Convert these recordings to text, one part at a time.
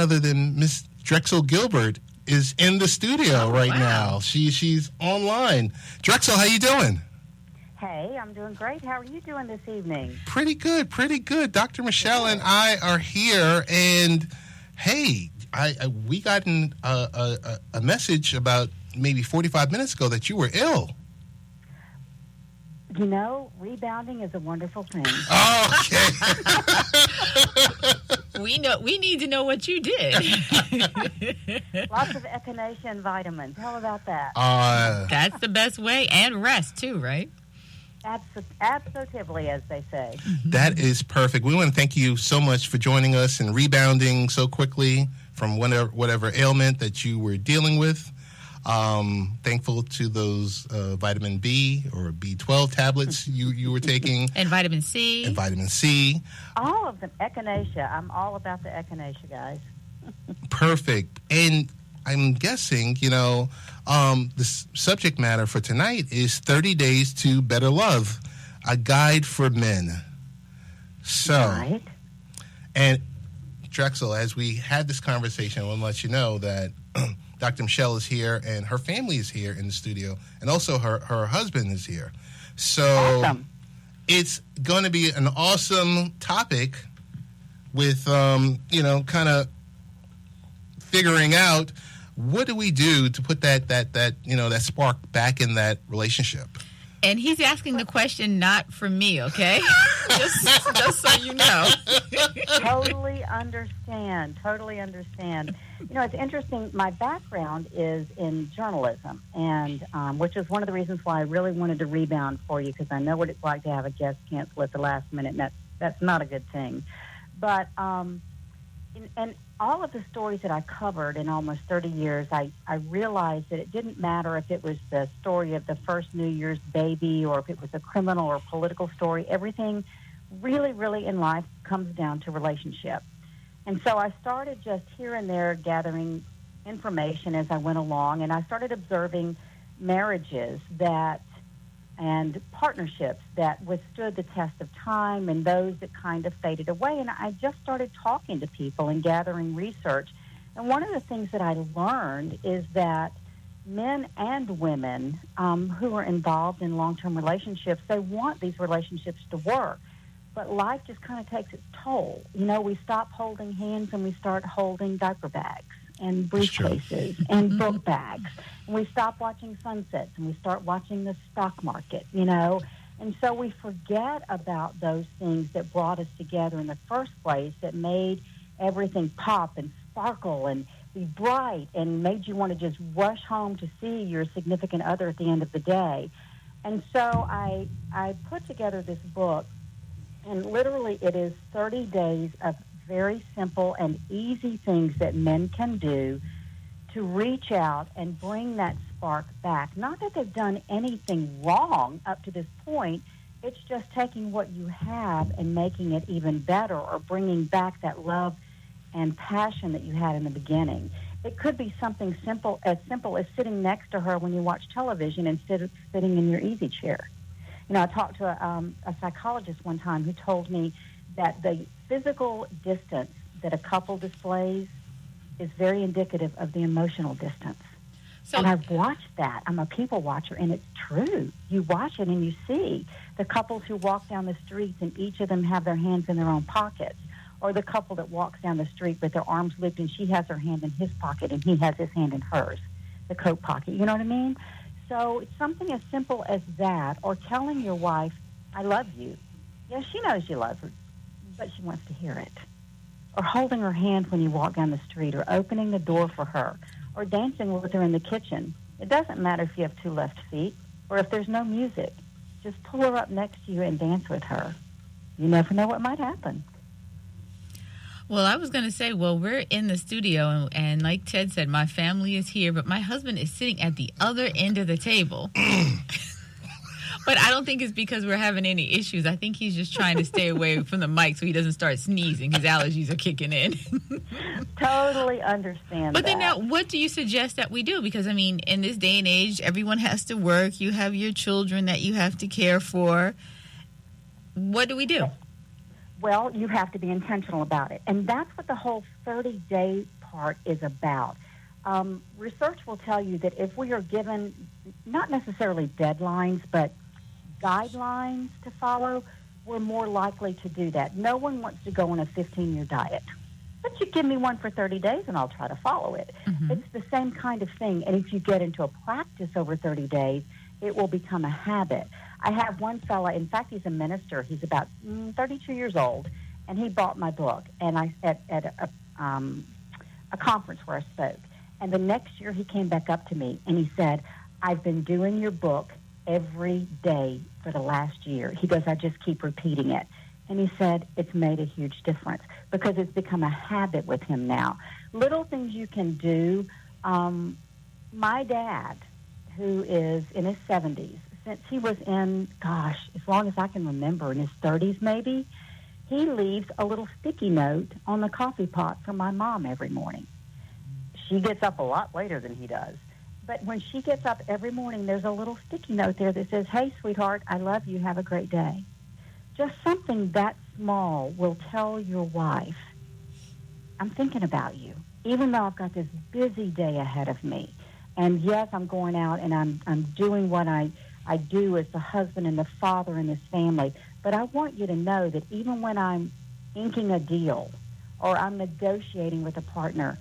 other than Miss Drexel Gilbert is in the studio now. She's online. Drexel, how you doing? Hey, I'm doing great. How are you doing this evening? Pretty good. Dr. Michelle and I are here, and hey, we got a message about maybe 45 minutes ago that you were ill. You know, rebounding is a wonderful thing. Okay. We need to know what you did. Lots of echinacea and vitamins. How about that? That's the best way, and rest too, right? Absolutely, as they say. That is perfect. We want to thank you so much for joining us and rebounding so quickly from whatever ailment that you were dealing with. Thankful to those vitamin B or B12 tablets you were taking. And vitamin C. All of them. Echinacea. I'm all about the echinacea, guys. Perfect. And I'm guessing, the subject matter for tonight is 30 Days to Better Love, a guide for men. So, right. And Drexel, as we had this conversation, I want to let you know that Dr. Michelle is here and her family is here in the studio, and also her husband is here. So awesome. It's going to be an awesome topic with, kind of figuring out what do we do to put that spark back in that relationship. And he's asking the question not for me, okay? just so you know. Totally understand. It's interesting. My background is in journalism, and which is one of the reasons why I really wanted to rebound for you, because I know what it's like to have a guest cancel at the last minute, and that's not a good thing. But and all of the stories that I covered in almost 30 years, I realized that it didn't matter if it was the story of the first New Year's baby or if it was a criminal or political story. Everything really, really in life comes down to relationship. And so I started just here and there gathering information as I went along, and I started observing marriages and partnerships that withstood the test of time and those that kind of faded away. And I just started talking to people and gathering research. And one of the things that I learned is that men and women who are involved in long-term relationships, they want these relationships to work. But life just kind of takes its toll. We stop holding hands and we start holding diaper bags and briefcases and book bags. And we stop watching sunsets and we start watching the stock market, And so we forget about those things that brought us together in the first place, that made everything pop and sparkle and be bright and made you want to just rush home to see your significant other at the end of the day. And so I put together this book, and literally it is 30 days of very simple and easy things that men can do to reach out and bring that spark back. Not that they've done anything wrong up to this point. It's just taking what you have and making it even better, or bringing back that love and passion that you had in the beginning. It could be something simple as sitting next to her when you watch television instead of sitting in your easy chair. I talked to a psychologist one time who told me that the physical distance that a couple displays is very indicative of the emotional distance. And I've watched that. I'm a people watcher, and it's true. You watch it and you see the couples who walk down the streets and each of them have their hands in their own pockets, or the couple that walks down the street with their arms looped and she has her hand in his pocket and he has his hand in hers, the coat pocket. You know what I mean? So it's something as simple as that, or telling your wife, I love you. Yes, she knows you love her, but she wants to hear it. Or holding her hand when you walk down the street, or opening the door for her, or dancing with her in the kitchen. It doesn't matter if you have two left feet or if there's no music. Just pull her up next to you and dance with her. You never know what might happen. Well, I was going to say, we're in the studio, and like Ted said, my family is here, but my husband is sitting at the other end of the table. But I don't think it's because we're having any issues. I think he's just trying to stay away from the mic so he doesn't start sneezing. His allergies are kicking in. Totally understand But that. then now, what do you suggest that we do? Because, I mean, in this day and age, everyone has to work. You have your children that you have to care for. What do we do? Well, you have to be intentional about it. And that's what the whole 30-day part is about. Research will tell you that if we are given not necessarily deadlines, but guidelines to follow, we're more likely to do that. No one wants to go on a 15-year diet. But you give me one for 30 days and I'll try to follow it. Mm-hmm. It's the same kind of thing. And if you get into a practice over 30 days, it will become a habit. I have one fella, in fact, he's a minister. He's about 32 years old, and he bought my book and at a conference where I spoke. And the next year he came back up to me and he said, I've been doing your book every day for the last year. He goes, I just keep repeating it. And he said, it's made a huge difference because it's become a habit with him now. Little things you can do. My dad, who is in his 70s, since he was in, as long as I can remember, in his 30s maybe, he leaves a little sticky note on the coffee pot for my mom every morning. She gets up a lot later than he does. But when she gets up every morning, there's a little sticky note there that says, hey, sweetheart, I love you. Have a great day. Just something that small will tell your wife, I'm thinking about you, even though I've got this busy day ahead of me. And yes, I'm going out and I'm doing what I do as the husband and the father in this family. But I want you to know that even when I'm inking a deal or I'm negotiating with a partner,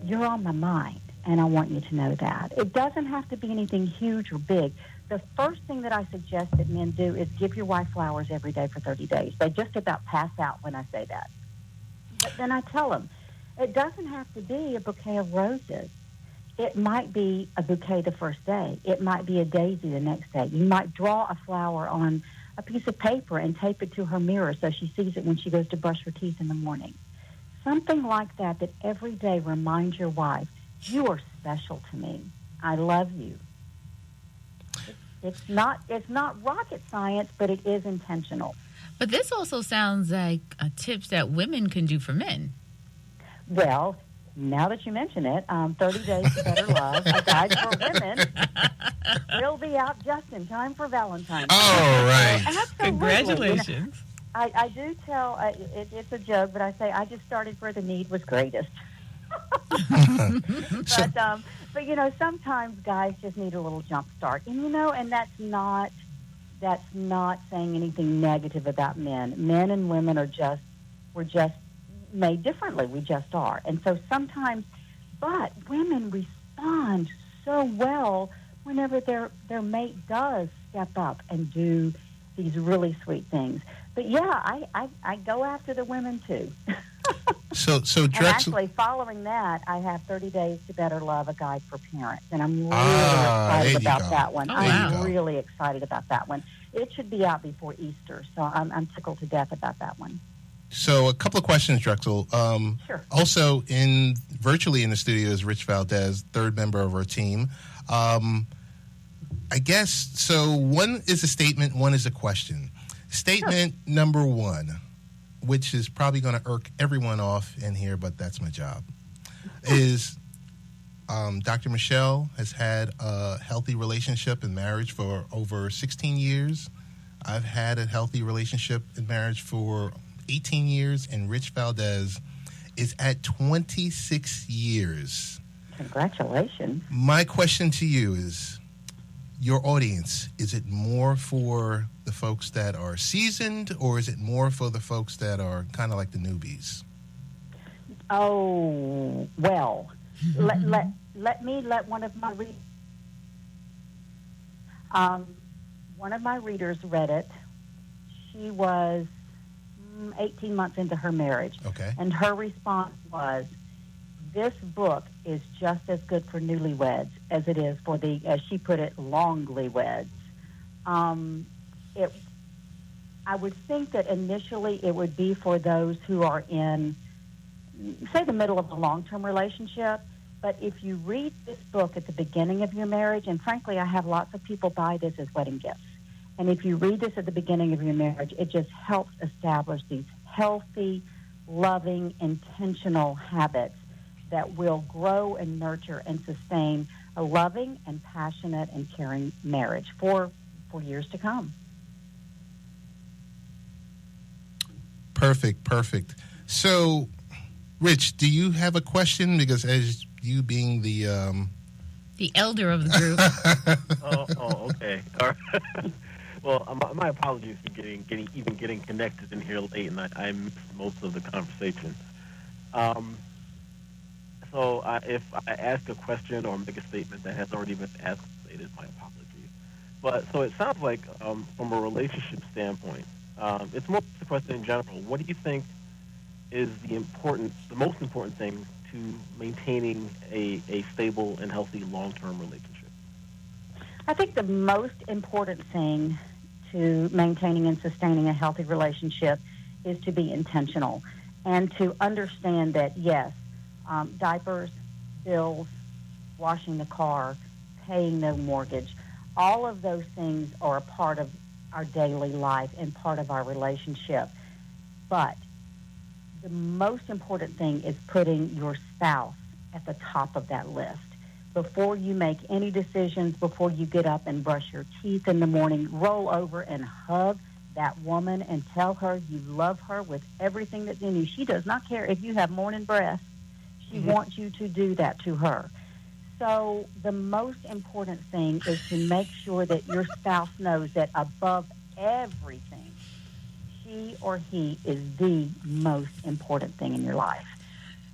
you're on my mind, and I want you to know that. It doesn't have to be anything huge or big. The first thing that I suggest that men do is give your wife flowers every day for 30 days. They just about pass out when I say that. But then I tell them, it doesn't have to be a bouquet of roses. It might be a bouquet the first day. It might be a daisy the next day. You might draw a flower on a piece of paper and tape it to her mirror so she sees it when she goes to brush her teeth in the morning. Something like that every day reminds your wife, you are special to me. I love you. It's not rocket science, but it is intentional. But this also sounds like tips that women can do for men. Well, now that you mention it, 30 Days to Better Love, a guide for women, will be out just in time for Valentine's Day. All right. Absolutely. Congratulations. I do tell, it's a joke, but I say I just started where the need was greatest. But sometimes guys just need a little jump start. And, and that's not saying anything negative about men. Men and women we're just made differently. We just are. And so sometimes, but women respond so well whenever their mate does step up and do these really sweet things. But yeah, I go after the women too. So and Drexel, actually, following that, I have 30 Days to Better Love, a guide for parents, and I'm really excited about that one. Oh, I'm really excited about that one. It should be out before Easter, so I'm tickled to death about that one. So a couple of questions, Drexel. Sure. Also, virtually in the studio is Rich Valdez, third member of our team. I guess, so one is a statement, one is a question. Statement number one, which is probably going to irk everyone off in here, but that's my job, is Dr. Michelle has had a healthy relationship and marriage for over 16 years. I've had a healthy relationship and marriage for 18 years, and Rich Valdez is at 26 years. Congratulations. My question to you is, your audience, is it more for the folks that are seasoned, or is it more for the folks that are kind of like the newbies? Oh, well, let one of my readers read it. She was 18 months into her marriage. Okay. And her response was, this book is just as good for newlyweds as it is for the, as she put it, longlyweds. I would think that initially it would be for those who are in, say, the middle of a long-term relationship. But if you read this book at the beginning of your marriage, and frankly, I have lots of people buy this as wedding gifts. And if you read this at the beginning of your marriage, it just helps establish these healthy, loving, intentional habits that will grow and nurture and sustain a loving and passionate and caring marriage for years to come. Perfect. So, Rich, do you have a question? Because as you being the elder of the group. Okay. All right. Well, my apologies for getting connected in here late, and I missed most of the conversation. So if I ask a question or make a statement that has already been asked, it is my apologies. But so it sounds like from a relationship standpoint, it's more just a question in general. What do you think is the most important thing to maintaining a stable and healthy long-term relationship? I think the most important thing to maintaining and sustaining a healthy relationship is to be intentional and to understand that, yes, diapers, bills, washing the car, paying the mortgage, all of those things are a part of our daily life and part of our relationship. But the most important thing is putting your spouse at the top of that list. Before you make any decisions, before you get up and brush your teeth in the morning, roll over and hug that woman and tell her you love her with everything that's in you. She does not care if you have morning breath. She wants you to do that to her. So the most important thing is to make sure that your spouse knows that above everything, she or he is the most important thing in your life.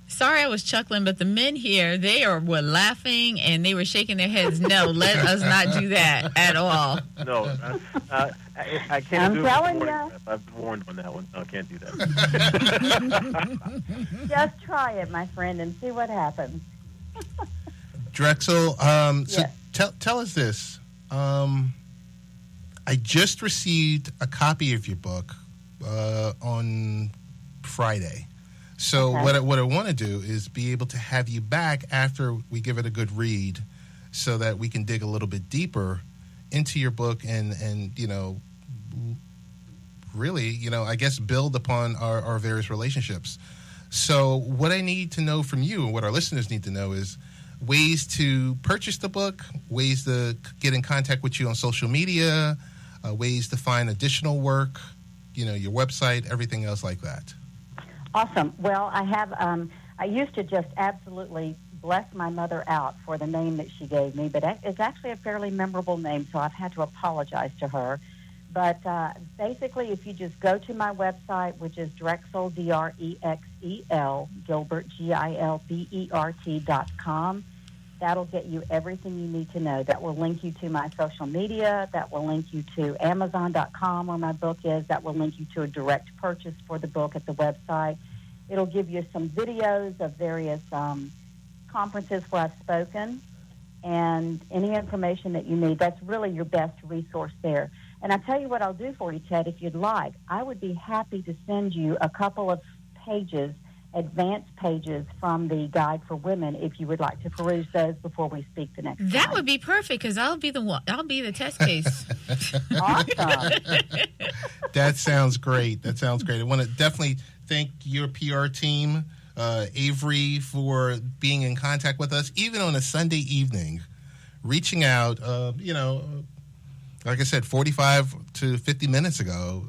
Sorry I was chuckling, but the men here, were laughing and they were shaking their heads. No, let us not do that at all. No, I can't I'm do it. telling you. I've been warned on that one. No, I can't do that. Just try it, my friend, and see what happens. Drexel, yes. tell us this. I just received a copy of your book on Friday. So okay. what I want to do is be able to have you back after we give it a good read so that we can dig a little bit deeper into your book and really, I guess build upon our various relationships. So what I need to know from you and what our listeners need to know is ways to purchase the book, ways to get in contact with you on social media, ways to find additional work, your website, everything else like that. Awesome. Well, I have. I used to just absolutely bless my mother out for the name that she gave me, but it's actually a fairly memorable name, so I've had to apologize to her. But basically, if you just go to my website, which is Drexel, Drexel, Gilbert, GILBERT.com, that'll get you everything you need to know. That will link you to my social media. That will link you to Amazon.com where my book is. That will link you to a direct purchase for the book at the website. It'll give you some videos of various conferences where I've spoken and any information that you need. That's really your best resource there. And I tell you what I'll do for you, Ted, if you'd like. I would be happy to send you a couple of pages, advanced pages from the Guide for Women, if you would like to peruse those before we speak the next time. That would be perfect because I'll be the test case. Awesome. That sounds great. I want to definitely thank your PR team, Avery, for being in contact with us, even on a Sunday evening, reaching out, like I said, 45 to 50 minutes ago,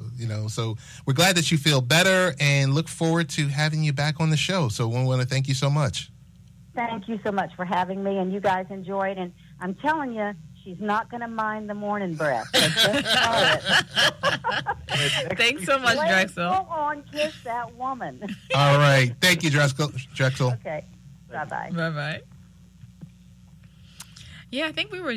so we're glad that you feel better and look forward to having you back on the show. So we want to thank you so much. Thank you so much for having me, and you guys enjoyed. And I'm telling you, she's not going to mind the morning breath. So just know it. Thanks so much, Drexel. Go on, kiss that woman. All right. Thank you, Drexel. Okay. Bye-bye. Bye-bye. Yeah, I think we were